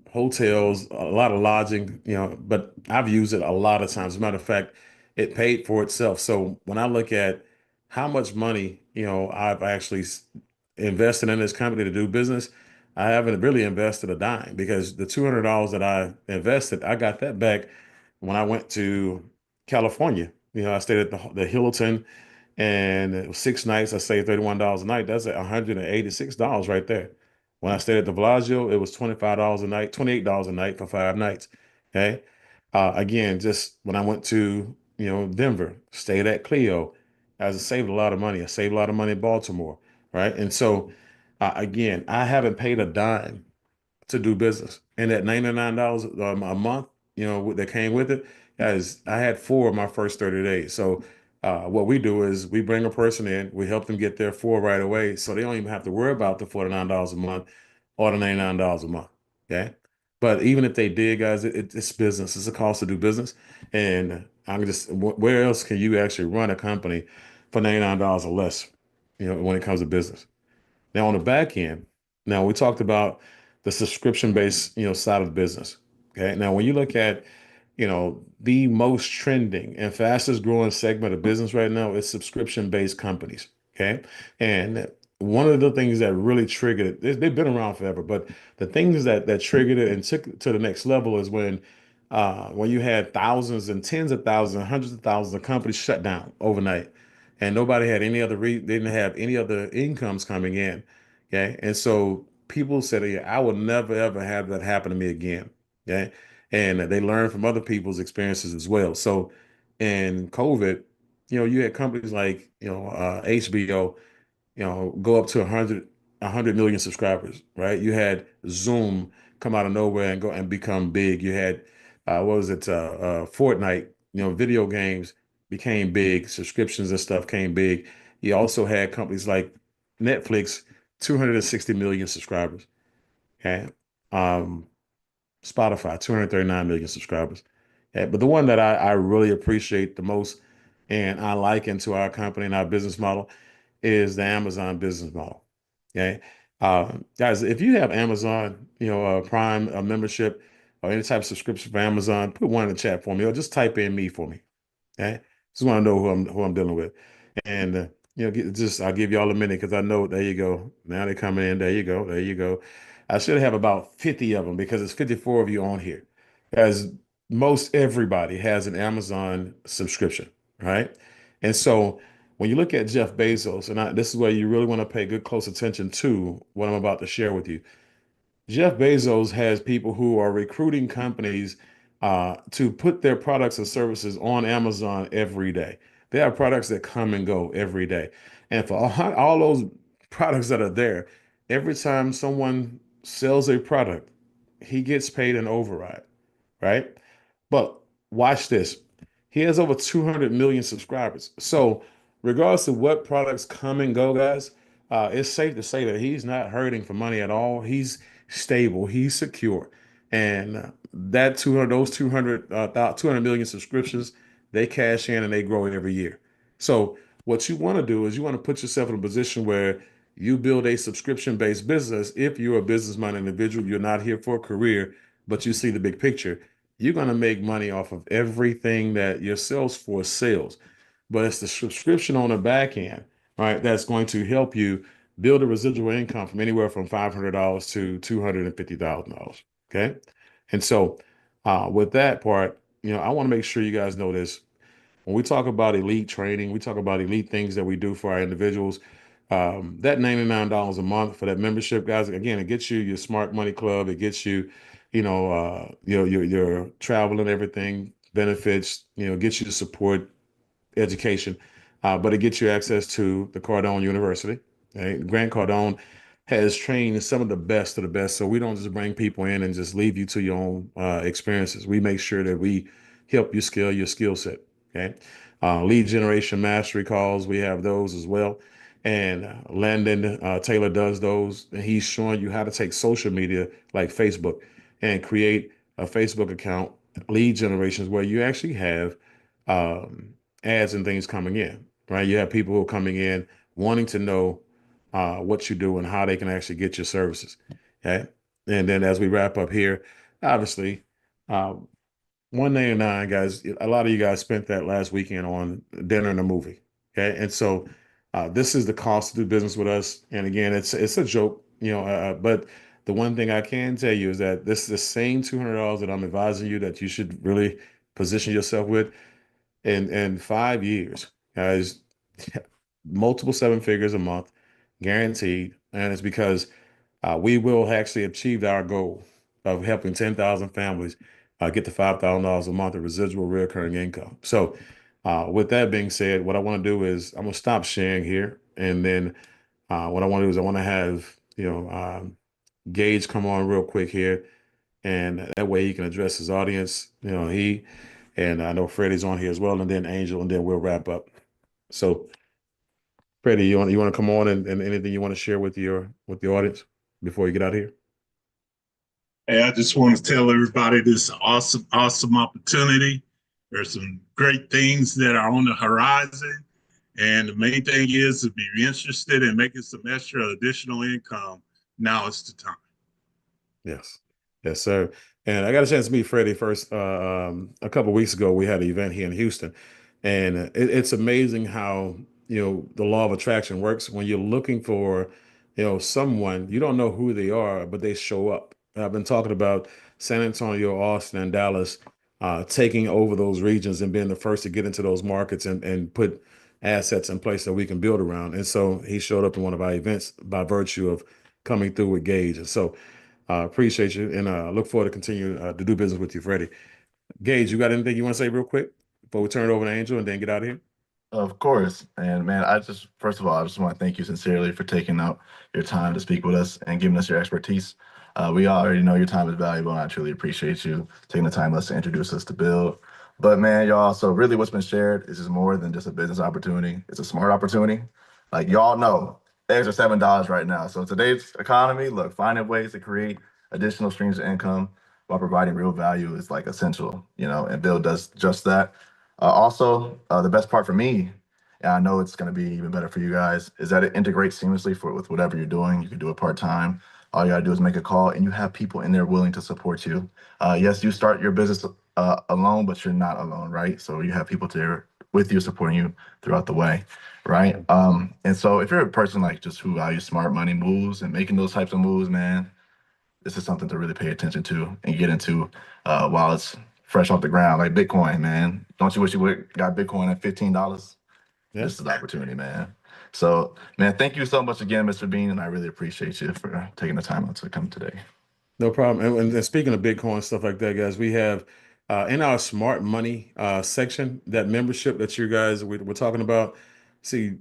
hotels, a lot of lodging, but I've used it a lot of times. As a matter of fact, it paid for itself. So when I look at how much money, I've actually invested in this company to do business, I haven't really invested a dime because the $200 that I invested, I got that back when I went to California. I stayed at the Hilton, and it was 6 nights. I saved $31 a night. That's at $186 right there. When I stayed at the Bellagio, it was $25 a night, $28 a night for 5 nights. Okay. Again, just when I went to, Denver, stayed at Clio, I saved a lot of money. I saved a lot of money in Baltimore. Right. And so, again, I haven't paid a dime to do business. And that $99 a month, that came with it, guys, I had four of my first 30 days. So what we do is we bring a person in, we help them get their four right away. So they don't even have to worry about the $49 a month or the $99 a month. Okay. But even if they did, guys, it's business. It's a cost to do business. And I'm just, where else can you actually run a company for $99 or less, when it comes to business? Now on the back end, now we talked about the subscription-based, side of the business. Okay. Now when you look at, the most trending and fastest growing segment of business right now is subscription-based companies. Okay. And one of the things that really triggered it, they've been around forever, but the things that triggered it and took it to the next level is when you had thousands and tens of thousands and hundreds of thousands of companies shut down overnight, and nobody had any other they didn't have any other incomes coming in. Okay. And so people said, "Yeah, I will never ever have that happen to me again." Okay. And they learned from other people's experiences as well. So in COVID, you had companies like, HBO, go up to 100 million subscribers, right? You had Zoom come out of nowhere and go and become big. You had, what was it? Fortnite, video games became big. Subscriptions and stuff came big. You also had companies like Netflix, 260 million subscribers. Okay. Um, Spotify, 239 million subscribers. But the one that I really appreciate the most and I like into our company and our business model is the Amazon business model. Okay. Guys, if you have Amazon, Prime membership or any type of subscription for Amazon, put one in the chat for me or just type in me for me. Okay. Just want to know who I'm dealing with. And just I'll give y'all a minute because I know there you go. Now they're coming in. There you go. There you go. I should have about 50 of them because it's 54 of you on here. As most everybody has an Amazon subscription, right? And so when you look at Jeff Bezos, and this is where you really want to pay good close attention to what I'm about to share with you. Jeff Bezos has people who are recruiting companies to put their products and services on Amazon every day. They have products that come and go every day. And for all those products that are there, every time someone sells a product, he gets paid an override, right? But watch this. He has over 200 million subscribers. So, regardless of what products come and go, guys, it's safe to say that he's not hurting for money at all. He's stable, he's secure. And that 200, those 200 million subscriptions, they cash in and they grow every year. So, what you want to do is you want to put yourself in a position where you build a subscription-based business. If you're a business-minded individual, you're not here for a career, but you see the big picture, you're going to make money off of everything that your sales force sells. But it's the subscription on the back end, right? That's going to help you build a residual income from anywhere from $500 to $250,000. Okay. And so, with that part, I want to make sure you guys know this. When we talk about elite training, we talk about elite things that we do for our individuals. That $99 a month for that membership, guys, again, it gets you your smart money club. It gets you, your travel and everything, benefits, gets you the support, education, but it gets you access to the Cardone University. Right? Grant Cardone has trained some of the best of the best. So we don't just bring people in and just leave you to your own experiences. We make sure that we help you scale your skill set. Okay. Lead generation mastery calls, we have those as well. And Landon Taylor does those. And he's showing you how to take social media like Facebook and create a Facebook account, lead generations where you actually have um, ads and things coming in, right? You have people who are coming in wanting to know what you do and how they can actually get your services. Okay. And then as we wrap up here, obviously, uh, 199, guys, a lot of you guys spent that last weekend on dinner and a movie. Okay. And so this is the cost to do business with us. And again, it's a joke, but the one thing I can tell you is that this is the same $200 that I'm advising you that you should really position yourself with in 5 years, guys. Multiple seven figures a month, guaranteed. And it's because we will actually achieve our goal of helping 10,000 families get to $5,000 a month of residual recurring income. So, with that being said, what I want to do is I'm going to stop sharing here. And then what I want to do is I want to have, Gage come on real quick here. And that way he can address his audience. And I know Freddie's on here as well, and then Angel, and then we'll wrap up. So, Freddie, you want to come on and anything you want to share with the audience before you get out of here? Hey, I just want to tell everybody this is awesome, awesome opportunity. There's some great things that are on the horizon. And the main thing is to be interested in making some extra additional income. Now is the time. Yes. Yes, sir. And I got a chance to meet Freddie first. A couple of weeks ago, we had an event here in Houston, and it's amazing how the law of attraction works. When you're looking for someone, you don't know who they are, but they show up. I've been talking about San Antonio, Austin, and Dallas taking over those regions and being the first to get into those markets and put assets in place that we can build around. And so he showed up in one of our events by virtue of coming through with Gage. And so appreciate you, and look forward to continue to do business with you, Freddie. Gage, you got anything you want to say real quick before we turn it over to Angel and then get out of here? Of course. And man, first of all, I just want to thank you sincerely for taking out your time to speak with us and giving us your expertise. We already know your time is valuable, and I truly appreciate you taking the time to introduce us to Build. But man, y'all, so really what's been shared is just more than just a business opportunity. It's a smart opportunity. Like y'all know, eggs are $7 right now. So today's economy, look, finding ways to create additional streams of income while providing real value is like essential, and Build does just that. The best part for me, and I know it's going to be even better for you guys, is that it integrates seamlessly with whatever you're doing. You can do it part-time. All you got to do is make a call, and you have people in there willing to support you. Yes, you start your business alone, but you're not alone, right? So you have people there with you, supporting you throughout the way, right? And so if you're a person like just who values smart money moves and making those types of moves, man, this is something to really pay attention to and get into while it's fresh off the ground, like Bitcoin, man. Don't you wish you would got Bitcoin at $15? Yeah. This is the opportunity, man. So, man, thank you so much again, Mr. Bean, and I really appreciate you for taking the time out to come today. No problem. And speaking of Bitcoin and stuff like that, guys, we have in our smart money section, that membership that you guys we're talking about. See,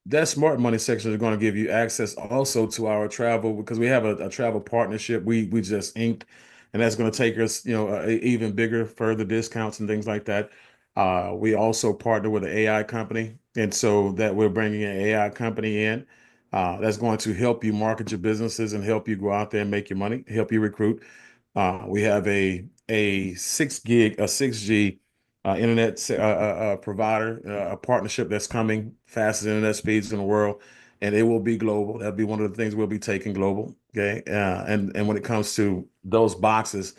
that smart money section is going to give you access also to our travel, because we have a travel partnership we just inked, and that's going to take us even bigger, further discounts and things like that. We also partner with an AI company, and so that we're bringing an AI company in that's going to help you market your businesses and help you go out there and make your money, help you recruit. We have a 6G internet provider, a partnership that's coming, fastest internet speeds in the world, and it will be global. That'll be one of the things we'll be taking global. Okay, and when it comes to those boxes,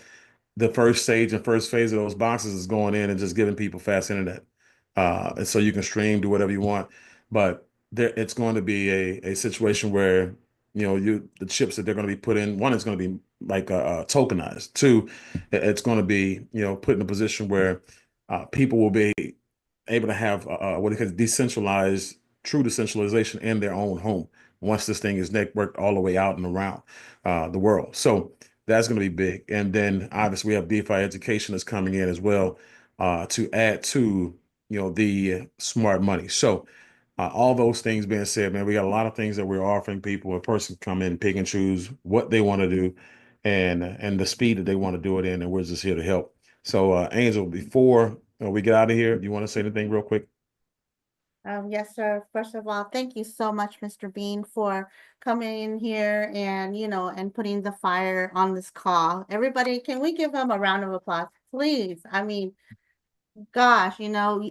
the first stage and first phase of those boxes is going in and just giving people fast internet, and so you can stream, do whatever you want. But it's going to be a situation where the chips that they're going to be put in, one is going to be like tokenized. Two, it's going to be put in a position where people will be able to have what they call decentralized, true decentralization in their own home once this thing is networked all the way out and around the world. So that's going to be big. And then obviously we have DeFi education that's coming in as well. to add to, the smart money. So all those things being said, man, we got a lot of things that we're offering people. A person can come in, pick and choose what they want to do and the speed that they want to do it in, and we're just here to help. So Angel, before we get out of here, do you want to say anything real quick? Yes, sir. First of all, thank you so much, Mr. Bean, for coming in here and, and putting the fire on this call. Everybody, can we give him a round of applause, please? I mean, gosh,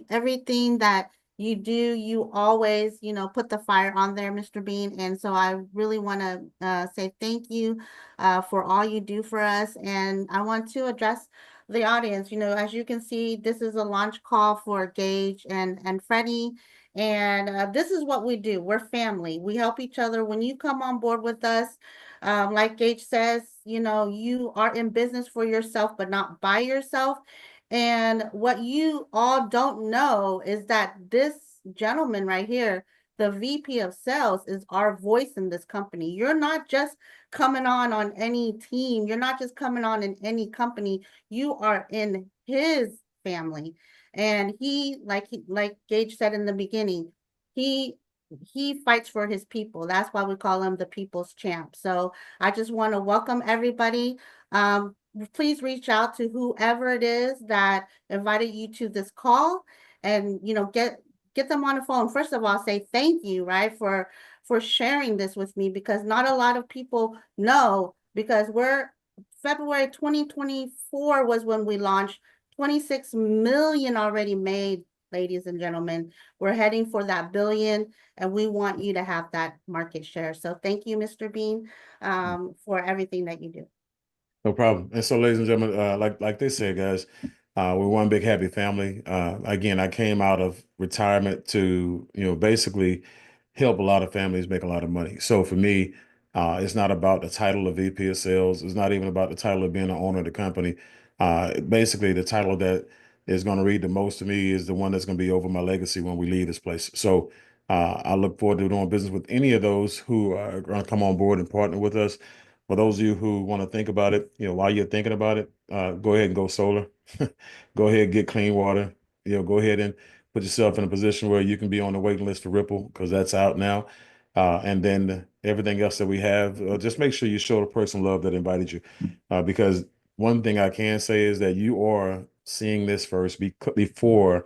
everything that you do, you always, put the fire on there, Mr. Bean. And so I really want to say thank you for all you do for us. And I want to address the audience. As you can see, this is a launch call for Gage and Freddie. And this is what we do. We're family. We help each other. When you come on board with us, like Gage says, you are in business for yourself, but not by yourself. And what you all don't know is that this gentleman right here, the VP of sales, is our voice in this company. You're not just coming on any team. You're not just coming on in any company. You are in his family. And like Gage said in the beginning, he fights for his people. That's why we call him the people's champ. So I just want to welcome everybody. Please reach out to whoever it is that invited you to this call and, get them on the phone. First of all, say thank you, right, for sharing this with me, because not a lot of people know, because February 2024 was when we launched. 26 million already made, ladies and gentlemen. We're heading for that billion, and we want you to have that market share. So thank you, Mr. Bean, for everything that you do. No problem. And so, ladies and gentlemen, like they said, guys, we're one big happy family. Again, I came out of retirement to, basically help a lot of families make a lot of money. So for me, it's not about the title of VP of sales. It's not even about the title of being the owner of the company. Basically, the title that is going to read the most to me is the one that's going to be over my legacy when we leave this place. So I look forward to doing business with any of those who are going to come on board and partner with us. For those of you who want to think about it, while you're thinking about it, go ahead and go solar. Go ahead and get clean water. Go ahead and put yourself in a position where you can be on the waiting list for Ripple, because that's out now. And then everything else that we have, just make sure you show the person love that invited you. Because one thing I can say is that you are seeing this first before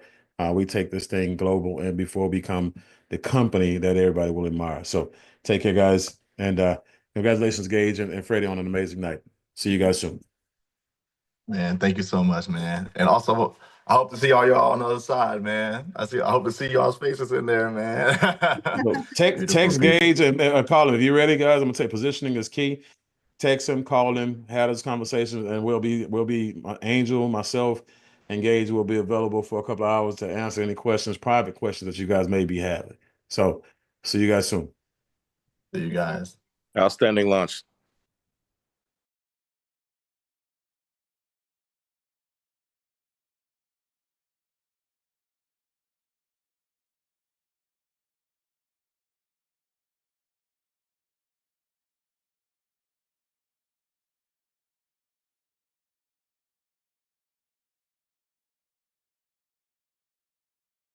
we take this thing global and before we become the company that everybody will admire. So take care, guys. And congratulations, Gage and Freddie, on an amazing night. See you guys soon. Man, thank you so much, man. And also, I hope to see all y'all on the other side, man. I hope to see y'all's faces in there, man. Text Gage and call him. If you're ready, guys, I'm gonna take positioning is key. Text him, call him, have this conversation, and we'll be Angel, myself, and Gage will be available for a couple of hours to answer any questions, private questions that you guys may be having. So see you guys soon. See you guys. Outstanding launch.